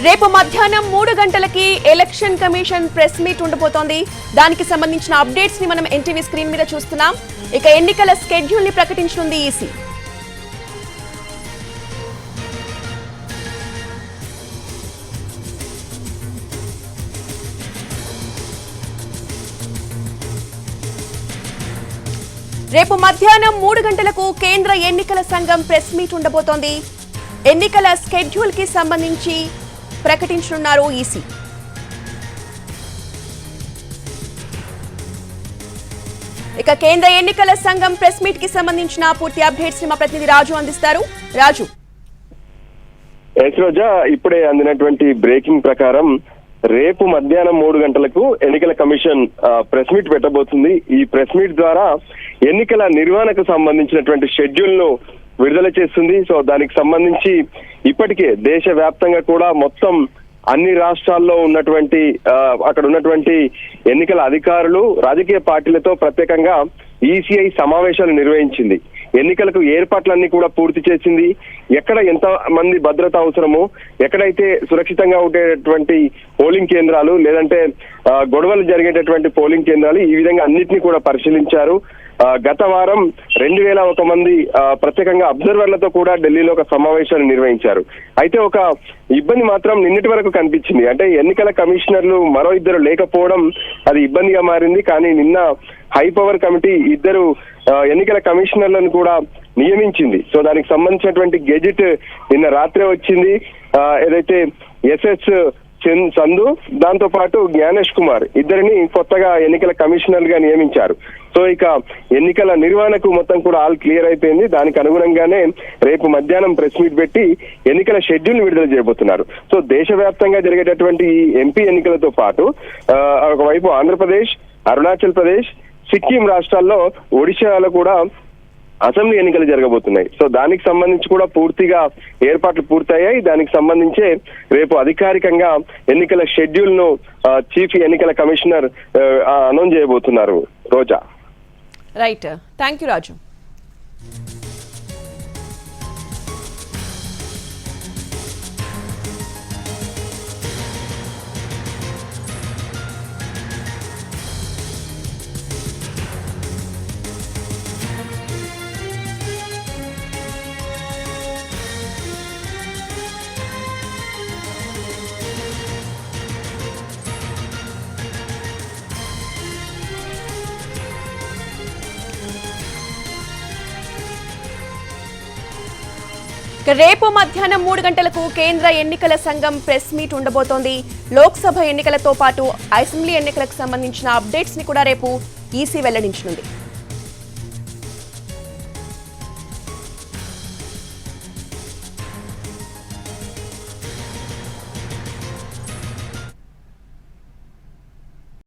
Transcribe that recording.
రేపు మధ్యాహ్నం 3 గంటలకి ఎలక్షన్ కమిషన్ ప్రెస్ మీట్ ఉండబోతోంది. దానికి సంబంధించిన అప్డేట్స్ ని మనం ఎన్టీవీ స్క్రీన్ మీద చూస్తున్నాం. ఇక ఎన్నికల స్కెడ్యూల్ ని ప్రకటించనుంది ఈసీ. రేపు మధ్యాహ్నం 3 గంటలకు కేంద్ర ఎన్నికల సంఘం ప్రెస్ మీట్ ఉండబోతోంది. ఎన్నికల స్కెడ్యూల్ కి సంబంధించి ప్రకటించనున్నారు ఈసీ. ఇక కేంద్ర ఎన్నికల సంఘం ప్రెస్ మీట్ కి సంబంధించిన పూర్తి అప్డేట్స్ ని మా ప్రతినిధి రాజు అందిస్తారు. రాజు, రోజా ఇప్పుడే అందినటువంటి బ్రేకింగ్ ప్రకారం రేపు మధ్యాహ్నం 3 గంటలకు ఎన్నికల కమిషన్ ప్రెస్ మీట్ పెట్టబోతుంది. ఈ ప్రెస్ మీట్ ద్వారా ఎన్నికల నిర్వహణకు సంబంధించినటువంటి షెడ్యూల్ ను విడుదల చేస్తుంది. సో దానికి సంబంధించి ఇప్పటికే దేశవ్యాప్తంగా కూడా మొత్తం అన్ని రాష్ట్రాల్లో ఉన్నటువంటి అక్కడ ఉన్నటువంటి ఎన్నికల అధికారులు రాజకీయ పార్టీలతో ప్రత్యేకంగా ఈసీఐ సమావేశాలు నిర్వహించింది. ఎన్నికలకు ఏర్పాట్లన్నీ కూడా పూర్తి చేసింది. ఎక్కడ ఎంత మంది భద్రత అవసరమో, ఎక్కడైతే సురక్షితంగా ఉండేటటువంటి పోలింగ్ కేంద్రాలు లేదంటే గొడవలు జరిగేటటువంటి పోలింగ్ కేంద్రాలు, ఈ విధంగా అన్నిటినీ కూడా పరిశీలించారు. గత వారం 2001 మంది ప్రత్యేకంగా అబ్జర్వర్లతో కూడా ఢిల్లీలో ఒక సమావేశాన్ని నిర్వహించారు. అయితే ఒక ఇబ్బంది మాత్రం నిన్నటి వరకు కనిపించింది. అంటే ఎన్నికల కమిషనర్లు మరో ఇద్దరు లేకపోవడం అది ఇబ్బందిగా మారింది. కానీ నిన్న హై పవర్ కమిటీ 2 ఎన్నికల కమిషనర్లను కూడా నియమించింది. సో దానికి సంబంధించినటువంటి గెజిట్ నిన్న రాత్రే వచ్చింది. ఏదైతే ఎస్ఎస్ సంధు, దాంతో పాటు జ్ఞానేష్ కుమార్ ఇద్దరిని కొత్తగా ఎన్నికల కమిషనర్ గా నియమించారు. సో ఇక ఎన్నికల నిర్వహణకు మొత్తం కూడా ఆల్ క్లియర్ అయిపోయింది. దానికి అనుగుణంగానే రేపు మధ్యాహ్నం ప్రెస్ మీట్ పెట్టి ఎన్నికల షెడ్యూల్ విడుదల చేయబోతున్నారు. సో దేశవ్యాప్తంగా జరిగేటటువంటి ఈ ఎంపీ ఎన్నికలతో పాటు ఒకవైపు ఆంధ్రప్రదేశ్, అరుణాచల్ ప్రదేశ్, సిక్కిం రాష్ట్రాల్లో, ఒడిశాలో కూడా అసెంబ్లీ ఎన్నికలు జరగబోతున్నాయి. సో దానికి సంబంధించి కూడా పూర్తిగా ఏర్పాట్లు పూర్తయ్యాయి. దానికి సంబంధించి రేపు అధికారికంగా ఎన్నికల షెడ్యూల్ ను చీఫ్ ఎన్నికల కమిషనర్ అనౌన్స్ చేయబోతున్నారు. రోజా, రైట్, థ్యాంక్ యూ రాజు. రేపు మధ్యాహ్నం 3 గంటలకు కేంద్ర ఎన్నికల సంఘం ప్రెస్ మీట్ ఉండబోతోంది. లోక్సభ ఎన్నికలతో పాటు అసెంబ్లీ ఎన్నికలకు సంబంధించిన అప్డేట్స్ ని కూడా రేపు ఈసీ వెల్లడించనుంది.